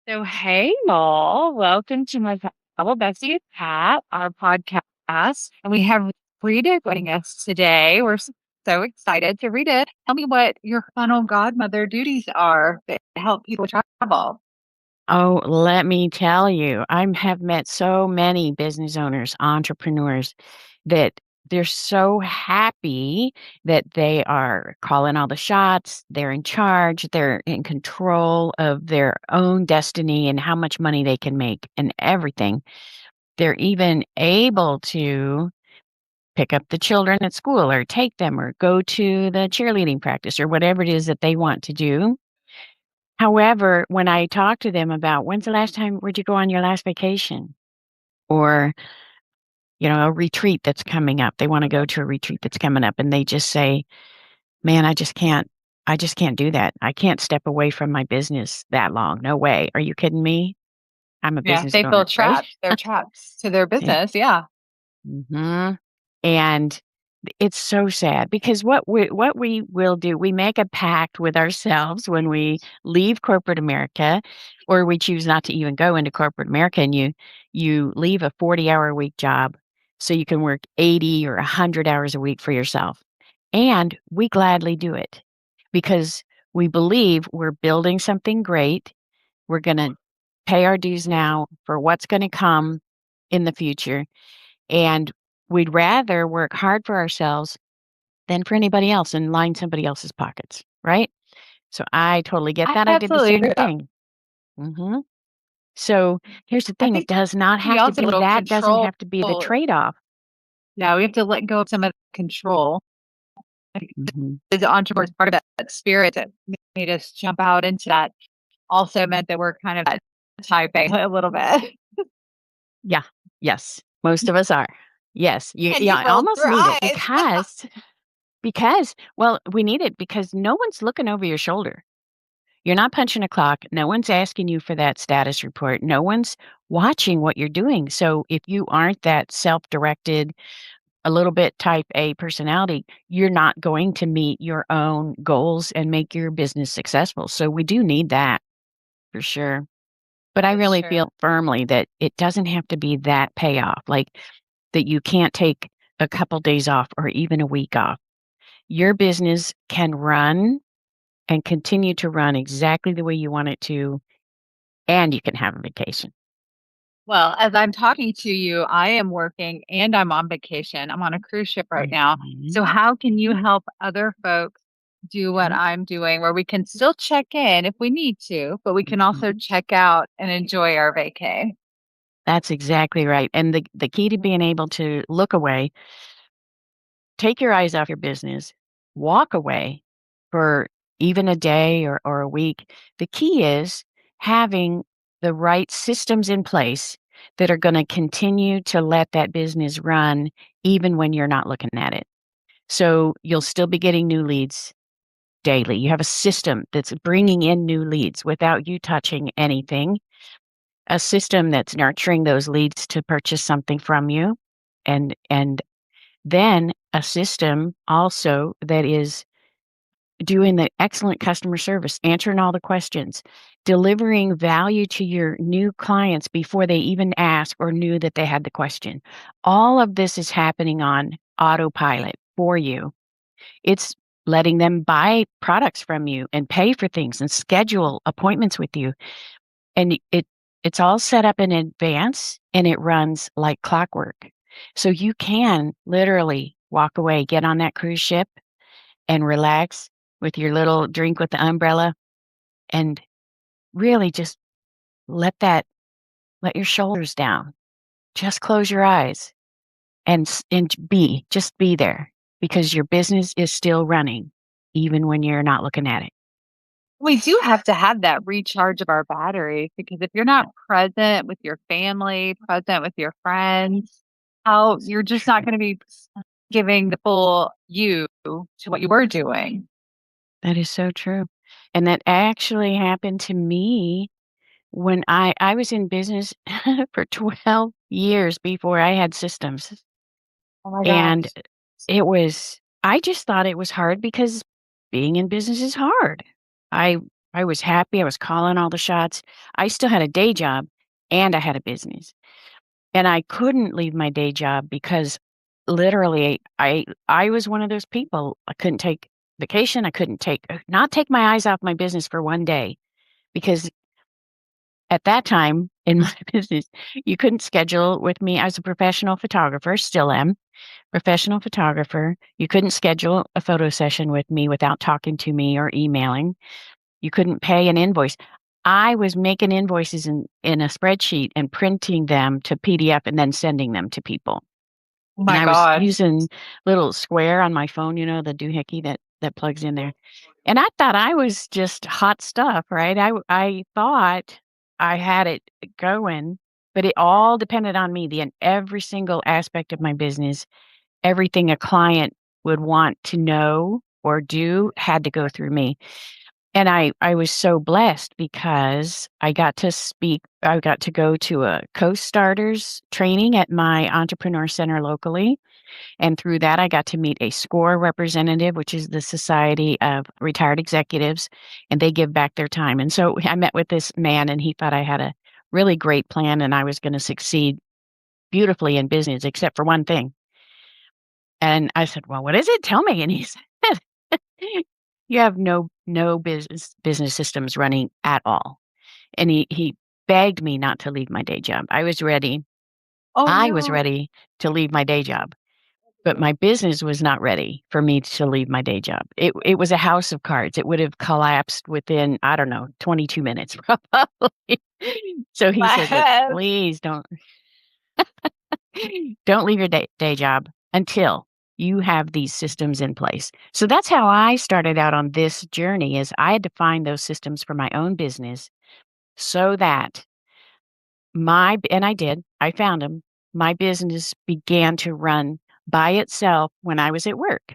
So, hey, y'all, welcome to my Travel Bestie Kat, our podcast. And we have Rita joining us today. So excited to read it. Tell me what your funnel godmother duties are that help people travel. Oh, let me tell you, I have met so many business owners, entrepreneurs that they're so happy that they are calling all the shots. They're in charge. They're in control of their own destiny and how much money they can make and everything. They're even able to pick up the children at school or take them or go to the cheerleading practice or whatever it is that they want to do. However, when I talk to them about when's the last time where'd you go on your last vacation? Or, a retreat that's coming up. They want to go to a retreat that's coming up and they just say, "Man, I just can't do that. I can't step away from my business that long. No way. Are you kidding me? I'm a Yeah, business they feel owner, right?" trapped. They're trapped to their Yeah. business. Yeah. Mhm. And it's so sad because what we will do, we make a pact with ourselves when we leave corporate America, or we choose not to even go into corporate America, and you leave a 40-hour a week job so you can work 80 or 100 hours a week for yourself. And we gladly do it because we believe we're building something great. We're going to pay our dues now for what's going to come in the future. And we'd rather work hard for ourselves than for anybody else and line somebody else's pockets, right? So I totally get I that. I did the absolutely agree same with that. thing. hmm So here's the I thing, it think does not we have to also have a be little that doesn't control. have to be the trade-off. Yeah, we have to let go of some of the control. Mhm. The entrepreneur is part of that spirit that made us jump out into that also meant that we're kind of that typing a little bit. Yeah. Yes. Most of us are. Yes. You And yeah, you I rolled almost your need it eyes. because well, we need it because no one's looking over your shoulder. You're not punching a clock. No one's asking you for that status report. No one's watching what you're doing. So if you aren't that self-directed, a little bit type A personality, you're not going to meet your own goals and make your business successful. So we do need that for sure. But I That's really true. feel firmly that it doesn't have to be that payoff, like that you can't take a couple days off or even a week off. Your business can run and continue to run exactly the way you want it to, and you can have a vacation. Well, as I'm talking to you, I am working and I'm on vacation. I'm on a cruise ship right now. So, Mhm. how can you help other folks do what Mhm. I'm doing where we can still check in if we need to, but we can also Mhm. check out and enjoy our vacay? That's exactly right. And the key to being able to look away, take your eyes off your business, walk away for even a day or a week. The key is having the right systems in place that are going to continue to let that business run even when you're not looking at it. So you'll still be getting new leads daily. You have a system that's bringing in new leads without you touching anything, a system that's nurturing those leads to purchase something from you, and then a system also that is doing the excellent customer service, answering all the questions, delivering value to your new clients before they even ask or knew that they had the question. All of this is happening on autopilot for you. It's letting them buy products from you and pay for things and schedule appointments with you. And it's all set up in advance and it runs like clockwork. So you can literally walk away, get on that cruise ship and relax with your little drink with the umbrella and really just let that let your shoulders down. Just close your eyes and just be there because your business is still running even when you're not looking at it. We do have to have that recharge of our batteries because if you're not present with your family, present with your friends, how you're just not going to be giving the full you to what you were doing. That is so true. And that actually happened to me when I was in business for 12 years before I had systems. Oh my And gosh. it was I just thought it was hard because being in business is hard. I I was happy. I was calling all the shots. I still had a day job and I had a business. And I couldn't leave my day job because literally I was one of those people. I couldn't take vacation. I couldn't not take my eyes off my business for one day because at that time in my business, you couldn't schedule with me. I was a professional photographer, still am professional photographer. You couldn't schedule a photo session with me without talking to me or emailing. You couldn't pay an invoice. I was making invoices in a spreadsheet and printing them to PDF and then sending them to people. Oh And my I was God. using little Square on my phone, the doohickey that plugs in there. And I thought I was just hot stuff, right? I thought I had it going, but it all depended on me. Every single aspect of my business, everything a client would want to know or do had to go through me. And I was so blessed because I got to go to a co-starters training at my entrepreneur center locally. And through that, I got to meet a SCORE representative, which is the Society of Retired Executives, and they give back their time. And so I met with this man, and he thought I had a really great plan and I was going to succeed beautifully in business, except for one thing. And I said, "Well, what is it? Tell me." And he said, "You have no business systems running at all." And he begged me not to leave my day job. I was ready. Oh I was no. ready to leave my day job, but my business was not ready for me to leave my day job. It was a house of cards. It would have collapsed within, I don't know, 22 minutes probably. So he said, "Look, Yes. please don't leave your day job until you have these systems in place." So that's how I started out on this journey is I had to find those systems for my own business so that and I did, I found them. My business began to run by itself when I was at work.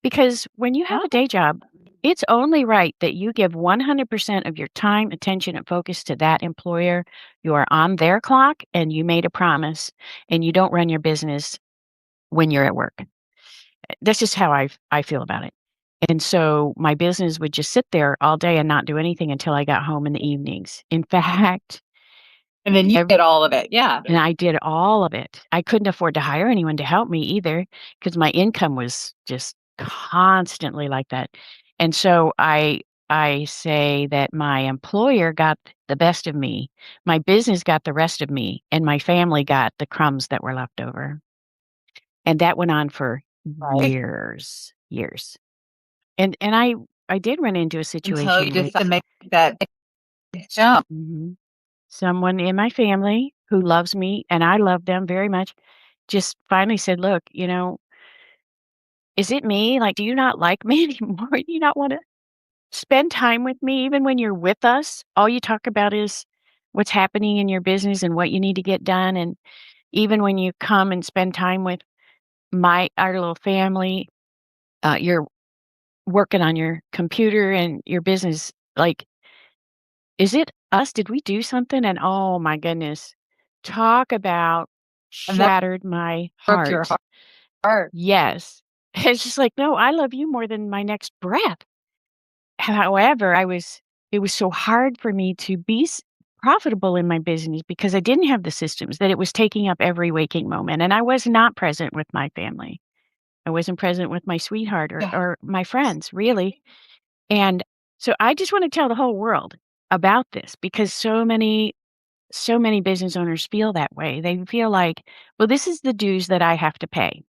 Because when you have a day job, it's only right that you give 100% of your time, attention, and focus to that employer. You are on their clock and you made a promise, and you don't run your business when you're at work. That's just how I feel about it. And so my business would just sit there all day and not do anything until I got home in the evenings. In fact, And then you ev did all of it. Yeah. and I did all of it. I couldn't afford to hire anyone to help me either because my income was just constantly like that. And so I say that my employer got the best of me, my business got the rest of me, and my family got the crumbs that were left over. And that went on for Right. years, years. And I did run into a Until you situation with decide to make that jump. mhm, someone in my family who loves me and I love them very much, just finally said, "Look, is it me? Like, do you not like me anymore? Do you not wanna spend time with me even when you're with us? All you talk about is what's happening in your business and what you need to get done, and even when you come and spend time with our little family, you're working on your computer and your business. Like, is it us? Did we do something?" And oh my goodness, talk about And that shattered my broke your heart. heart. Yes. It's just like, "No, I love you more than my next breath." However, it was so hard for me to be profitable in my business because I didn't have the systems, that it was taking up every waking moment. And I was not present with my family. I wasn't present with my sweetheart Yeah. or my friends, really. And so I just want to tell the whole world about this because so many business owners feel that way. They feel like, well, this is the dues that I have to pay.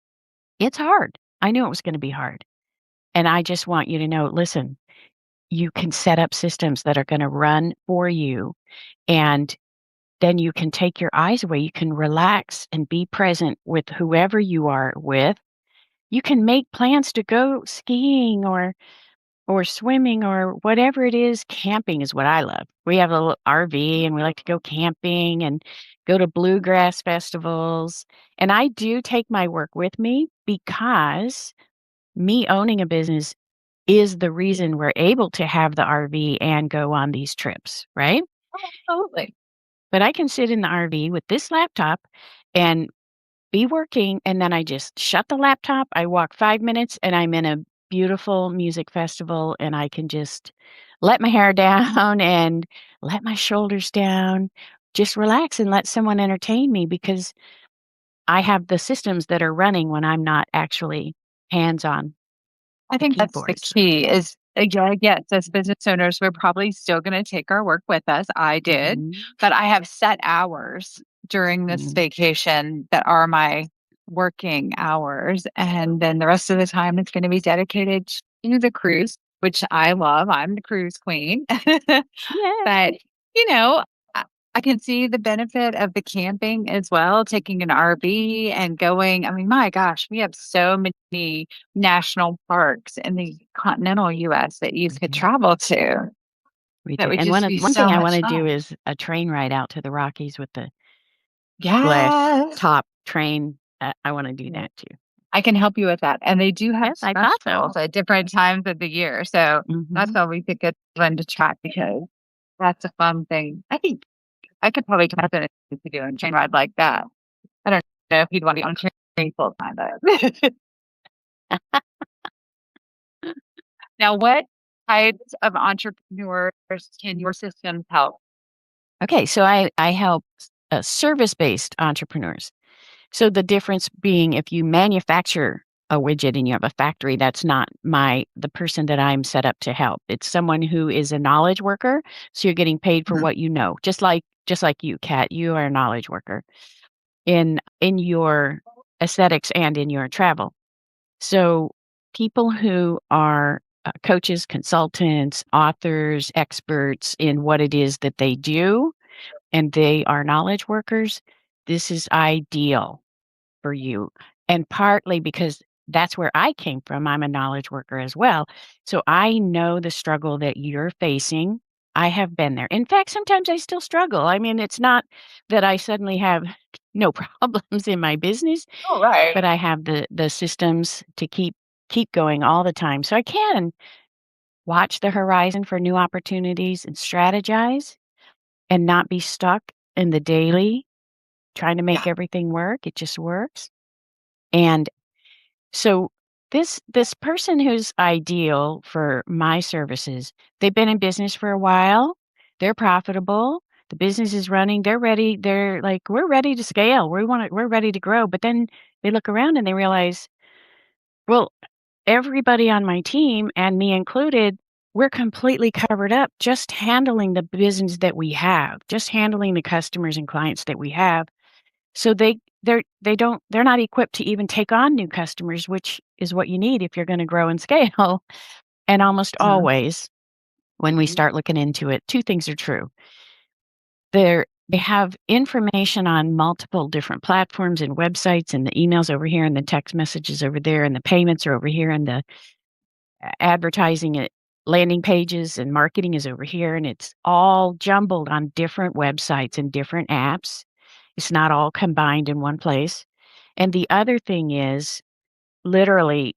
It's hard. I knew it was going to be hard. And I just want you to know, listen, you can set up systems that are gonna run for you, and then you can take your eyes away. You can relax and be present with whoever you are with. You can make plans to go skiing or swimming or whatever it is. Camping is what I love. We have a little RV, and we like to go camping and go to bluegrass festivals, and I do take my work with me because me owning a business is the reason we're able to have the RV and go on these trips, right? Absolutely. But I can sit in the RV with this laptop and be working, and then I just shut the laptop. I walk 5 minutes, and I'm in a beautiful music festival, and I can just let my hair down and let my shoulders down, just relax and let someone entertain me because I have the systems that are running when I'm not actually hands-on I the think that's the keyboards. key is, yeah, yes, as business owners, we're probably still gonna take our work with us. I did, Mhm, but I have set hours during this mhm. vacation that are my working hours, and then the rest of the time is gonna be dedicated to the cruise, which I love. I'm the cruise queen. Yes. But, you know, I I can see the benefit of the camping as well, taking an RV and going. I mean, my gosh, we have so many national parks in the continental US that you We could do, travel to. we That do, would and just be one thing so I much wanna do fun. is a train ride out to the Rockies with the glass Yes. top train. I wanna do Yeah. that too. I can help you with that. And they do have Yes, I thought so. specials at different times of the year. So that's Mhm. always a good one to track because that's a fun thing. I think I could probably tap into doing a train ride like that. I don't know if you'd want to be on train full time, but now what types of entrepreneurs can your systems help? Okay, so I help service-based entrepreneurs. So the difference being if you manufacture a widget and you have a factory, that's not the person that I'm set up to help. It's someone who is a knowledge worker, so you're getting paid for Mhm. what you know. Just like you, Kat, you are a knowledge worker in your aesthetics and in your travel. So people who are coaches, consultants, authors, experts in what it is that they do, and they are knowledge workers, this is ideal for you. And partly because that's where I came from. I'm a knowledge worker as well. So I know the struggle that you're facing. I have been there. In fact, sometimes I still struggle. I mean, it's not that I suddenly have no problems in my business, Oh, right. but I have the systems to keep going all the time. So I can watch the horizon for new opportunities and strategize and not be stuck in the daily trying to make Yeah. everything work. It just works. And so this person who's ideal for my services, they've been in business for a while, they're profitable, the business is running, they're ready, they're like, we're ready to scale. We're ready to grow. But then they look around and they realize, well, everybody on my team and me included, we're completely covered up just handling the business that we have, just handling the customers and clients that we have. So they're not equipped to even take on new customers, which is what you need if you're gonna grow and scale. And almost Mhm. always, when we start looking into it, 2 things are true. They have information on multiple different platforms and websites, and the emails over here, and the text messages over there, and the payments are over here, and the advertising at landing pages and marketing is over here, and it's all jumbled on different websites and different apps. It's not all combined in one place. And the other thing is, literally,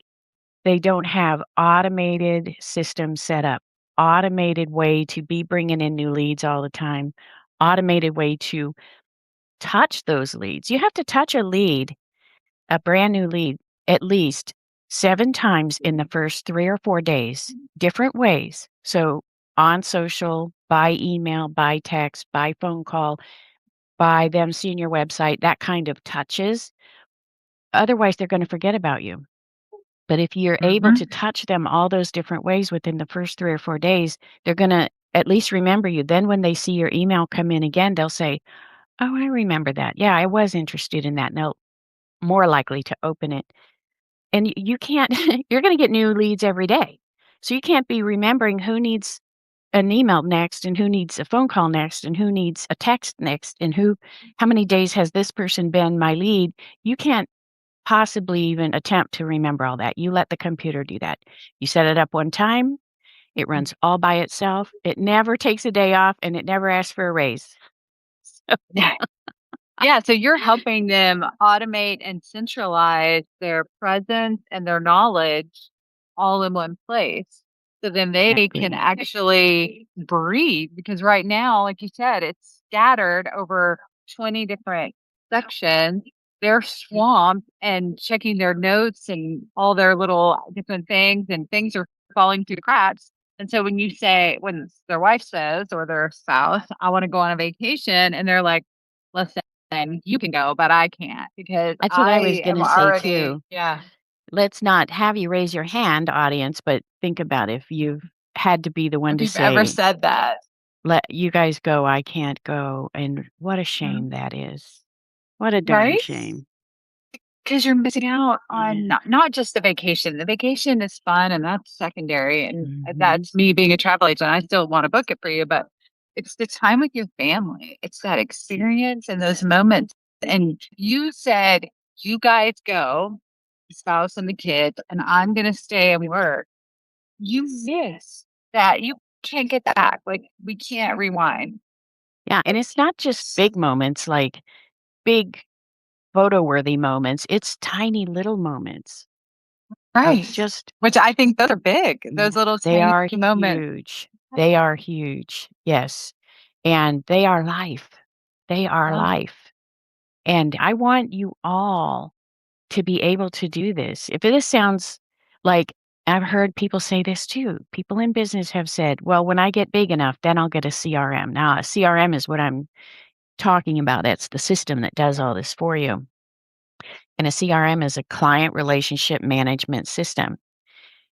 they don't have automated systems set up, automated way to be bringing in new leads all the time, automated way to touch those leads. You have to touch a lead, a brand new lead, at least 7 times in the first 3 or 4 days, different ways. So on social, by email, by text, by phone call, by them seeing your website, that kind of touches. Otherwise, they're gonna forget about you. But if you're able to Mhm. touch them all those different ways within the first 3 or 4 days, they're gonna at least remember you. Then when they see your email come in again, they'll say, "Oh, I remember that. Yeah, I was interested in that." And they'll more likely to open it. And you can't you're gonna get new leads every day. So you can't be remembering who needs an email next and who needs a phone call next and who needs a text next and who how many days has this person been my lead. You can't possibly even attempt to remember all that. You let the computer do that. You set it up one time, it runs all by itself. It never takes a day off and it never asks for a raise. So Yeah. Yeah, so you're helping them automate and centralize their presence and their knowledge all in one place. So then they can exactly. actually breathe because right now, like you said, it's scattered over 20 different sections they're swamped and checking their notes and all their little different things, and things are falling through the cracks. And so when their wife says, or their spouse, I want to go on a vacation, and they're like, listen, you can go, but I can't because That's what I was I am gonna say already, too. yeah. Let's not have you raise your hand, audience, but think about if you've had to be the one If to you've ever say, said that, "Let you guys go, I can't go," and what a Mhm. shame that is. What a darn Right? shame. Because you're missing out on Yeah. not just the vacation. The vacation is fun and that's secondary. And Mhm. that's me being a travel agent. I still want to book it for you, but it's the time with your family. It's that experience and those moments. And you said, you guys go, the spouse and the kids, and I'm going to stay and work. You miss that. You can't get that back. Like, we can't rewind. Yeah, and it's not just big moments, like big photo-worthy moments, it's tiny little moments of Right. just Which I think those are big, yeah, those little they tiny are moments. huge. They are huge, yes, and they are life. They are Yeah. life, and I want you all to be able to do this. If this sounds like I've heard people say this too. People in business have said, "Well, when I get big enough, then I'll get a CRM." Now, a CRM is what I'm talking about. That's the system that does all this for you. And a CRM is a client relationship management system.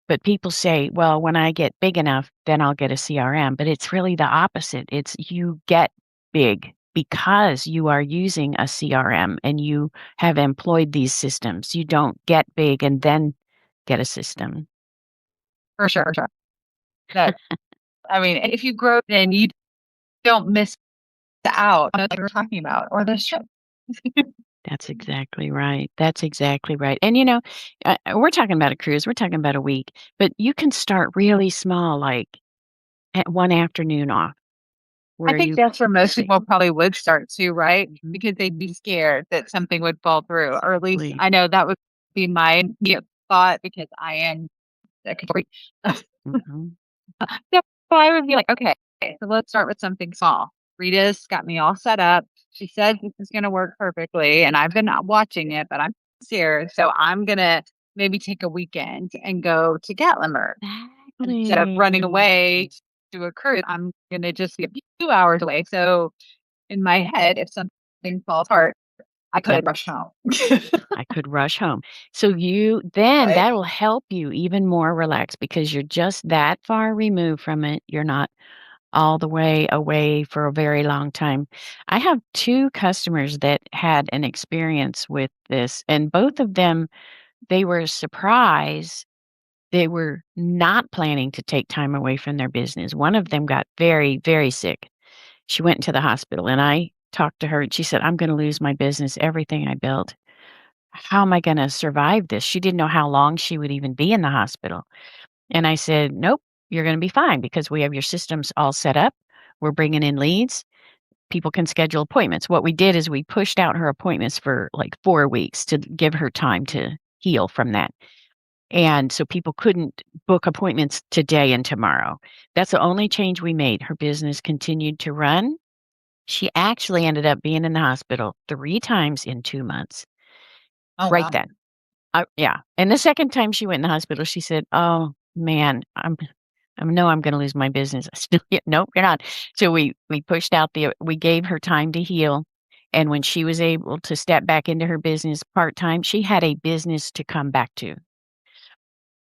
But people say, well, when I get big enough, then I'll get a CRM. But it's really the opposite. It's you get big because you are using a CRM and you have employed these systems. You don't get big and then get a system. For sure, for sure. That I mean, if you grow, then you don't miss out on what we're talking about or the show. That's exactly right. That's exactly right. And we're talking about a cruise, we're talking about a week, but you can start really small, like at one afternoon off I where think you that's where most say, people probably would start too, right? "Mhm, Because they'd be scared that something would fall through, or at least please." I know that would be my thought because I am secretary. Mhm. So I would be like, okay, so let's start with something small. Rita's got me all set up. She said this is going to work perfectly, and I've been watching it, but I'm scared. So I'm going to maybe take a weekend and go to Gatlinburg instead of running Exactly. away to a cruise. I'm going to just be a few hours away. So in my head, if something falls apart, I Yep, could rush home. I could rush home. So then Right? that'll help you even more relax because you're just that far removed from it. You're not all the way away for a very long time. I have 2 customers that had an experience with this, and both of them, they were surprised. They were not planning to take time away from their business. One of them got very, very sick. She went into the hospital, and I talked to her, and she said, "I'm gonna lose my business, everything I built. How am I gonna survive this?" She didn't know how long she would even be in the hospital. And I said, "Nope, you're gonna be fine because we have your systems all set up. We're bringing in leads. People can schedule appointments." What we did is we pushed out her appointments for, like, 4 weeks to give her time to heal from that. And so people couldn't book appointments today and tomorrow. That's the only change we made. Her business continued to run. She actually ended up being in the hospital 3 times in 2 months, Oh, right wow. then. Yeah, and the second time she went in the hospital, she said, "Oh, man, I know I'm gonna lose my business." I said, "Yeah, nope, you're not." So we pushed out we gave her time to heal, and when she was able to step back into her business part-time, she had a business to come back to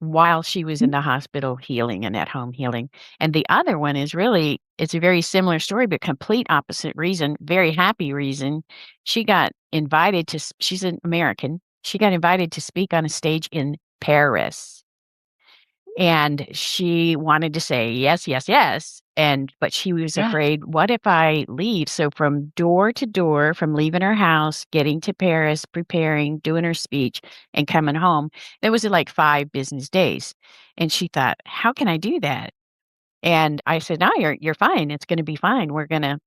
while she was in the hospital healing and at home healing. And the other one is really it's a very similar story, but complete opposite reason, very happy reason. She got invited she's an American. She got invited to speak on a stage in Paris. And she wanted to say yes, yes, yes. But she was Yeah. afraid, what if I leave? So from door to door, from leaving her house, getting to Paris, preparing, doing her speech, and coming home, there was like 5 business days. And she thought, how can I do that? And I said, no, you're fine. It's going to be fine. We're going to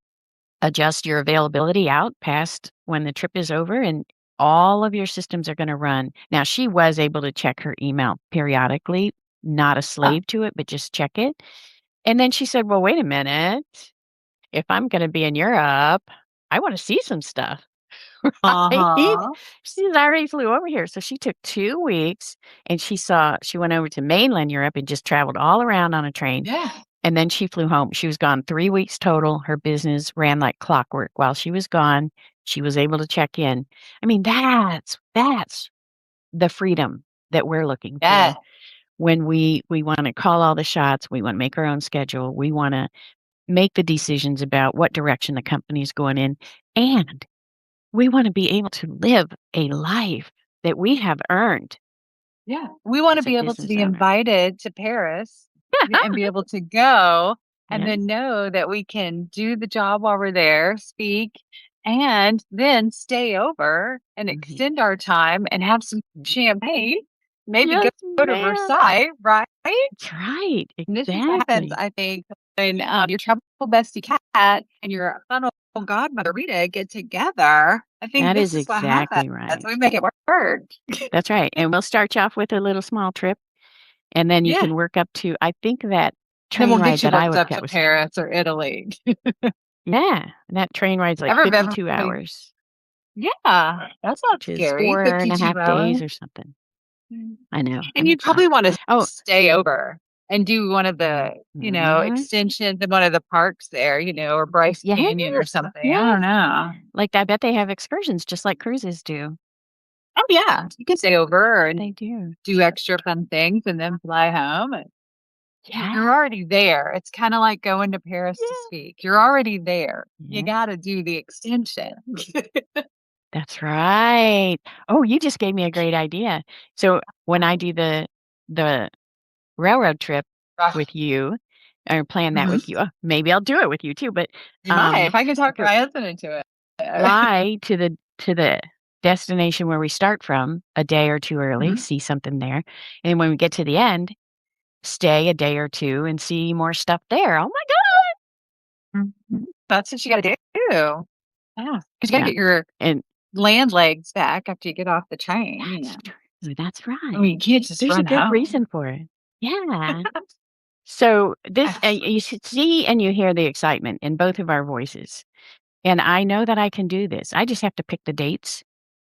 adjust your availability out past when the trip is over and all of your systems are going to run. Now, she was able to check her email periodically, not a Ah, slave to it, but just check it. And then she said, well, wait a minute. If I'm going to be in Europe, I want to see some stuff. Right? Uh-huh. She's already flew over here. So she took 2 weeks and she went over to mainland Europe and just traveled all around on a train. Yeah. And then she flew home. She was gone 3 weeks total. Her business ran like clockwork. While she was gone, she was able to check in. I mean, that's the freedom that we're looking Yeah. for when we wanna call all the shots, we wanna make our own schedule, we wanna make the decisions about what direction the company's going in, and we wanna be able to live a life that we have earned Yeah. We wanna as a be able to business be owner. invited to Paris and be able to go and Yeah, then know that we can do the job while we're there, speak, and then stay over and mhm, extend our time and have some mhm. champagne, maybe Yes, go to ma'am. Versailles, right? That's right, And this is what happens, exactly. I think, when, your travel bestie Kat and your funnel godmother Rita get together. I think That this is is what happens. exactly right. We make it work. That's right, and we'll start you off with a little small trip, and then you Yeah. can work up to I think that Then we'll train ride get you that I hooked up looked at to was Paris or Italy. yeah, and that train ride's like Everybody 52 hours, yeah, that's not which is scary, 4.5 52 days hours. or something. Mm. I know, And I'm you'd probably excited. wanna Oh, stay over and do one of the, mhm. extensions in one of the parks there, or Bryce Yeah, Canyon or something. I yeah. don't know. Like, I bet they have excursions just like cruises do. Oh, yeah. You can stay over and They do. do extra fun things and then fly home, and Yeah, you're already there. It's kinda like going to Paris to yeah, speak. You're already there. You yeah. gotta do the extension. That's right. Oh, you just gave me a great idea. So, when I do the railroad trip Right. with you, or plan that Mhm. with you maybe I'll do it with you too, but, You might, um, if I can talk for my husband into it. fly to the destination where we start from a day or 2 early, Mhm. see something there, and when we get to the end, stay a day or 2 and see more stuff there. Oh my Mhm. That's what you gotta do. Yeah, because you gotta yeah, get your and land legs back after you get off the train, that's true, that's I right. mean, you can't just There's a run good home. reason for it. Yeah. So this you should see and you hear the excitement in both of our voices, and I know that I can do this. I just have to pick the dates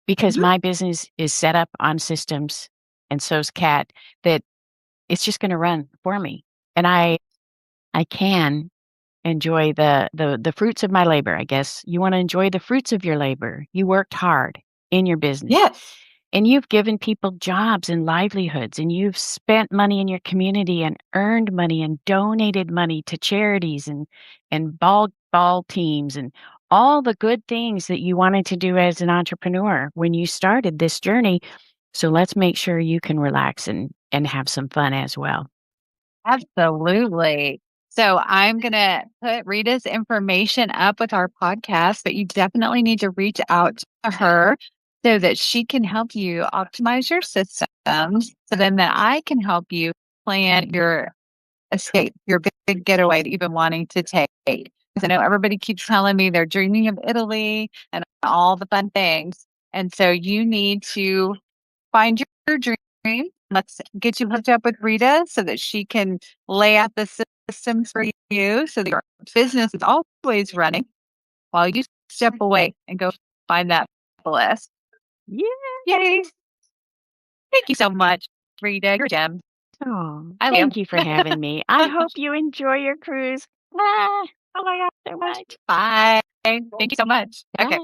because Mhm. my business is set up on systems, and so's Cat, that it's just gonna run for me, and I can enjoy the fruits of my labor, I guess. You wanna enjoy the fruits of your labor. You worked hard in your business, Yes. and you've given people jobs and livelihoods, and you've spent money in your community and earned money and donated money to charities and ball teams and all the good things that you wanted to do as an entrepreneur when you started this journey. So let's make sure you can relax and have some fun as well. Absolutely. So I'm gonna put Rita's information up with our podcast, but you definitely need to reach out to her so that she can help you optimize your systems so then that I can help you plan your escape, your big getaway that you've been wanting to take. Because I know everybody keeps telling me they're dreaming of Italy and all the fun things. And so you need to find your dream. Let's get you hooked up with Rita so that she can lay out the systems for you so that your business is always running while you step away and go find that bliss. Yeah. Yay. Thank you so much, Rita. You're a gem. Oh, I love thank you for having me. I you. hope you enjoy your cruise. Ah, Oh my so gosh. much. Bye. Thank you so much. Okay. Bye.